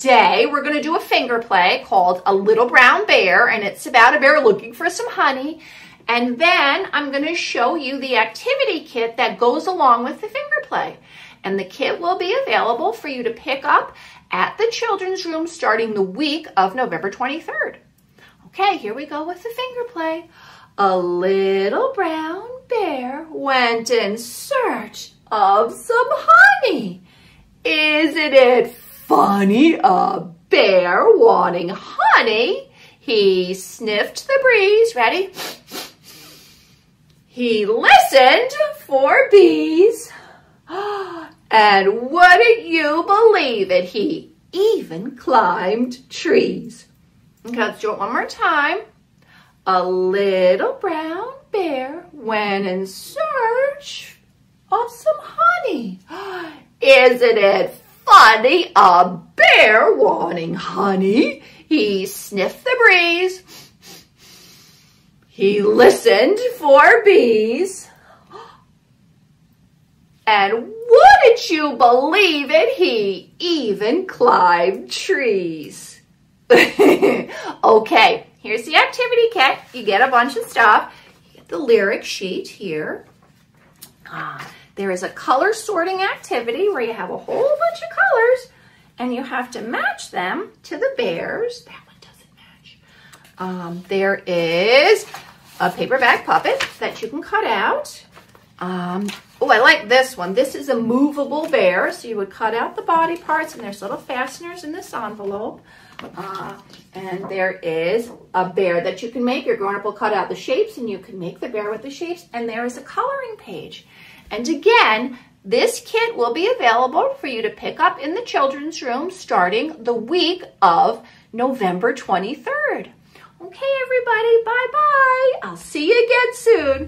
today we're going to do a finger play called A Little Brown Bear, and it's about a bear looking for some honey. And then I'm going to show you the activity kit that goes along with the finger play. And the kit will be available for you to pick up at the children's room starting the week of November 23rd. Okay, here we go with the finger play. A little brown bear went in search of some honey. Isn't it funny, a bear wanting honey? He sniffed the breeze. Ready? He listened for bees. And wouldn't you believe it, he even climbed trees. Okay, let's do it one more time. A little brown bear went in search of some honey. Isn't it funny, a bear wanting honey? He sniffed the breeze. He listened for bees. And wouldn't you believe it, he even climbed trees. Okay, here's the activity kit. You get a bunch of stuff. You get the lyric sheet here. There is a color sorting activity where you have a whole bunch of colors and you have to match them to the bears. That one doesn't match. There is a paper bag puppet that you can cut out. Oh, I like this one. This is a movable bear. So you would cut out the body parts, and there's little fasteners in this envelope. And there is a bear that you can make. Your grown-up will cut out the shapes, and you can make the bear with the shapes. And there is a coloring page. And again, this kit will be available for you to pick up in the children's room starting the week of November 23rd. Okay, everybody, bye-bye. I'll see you again soon.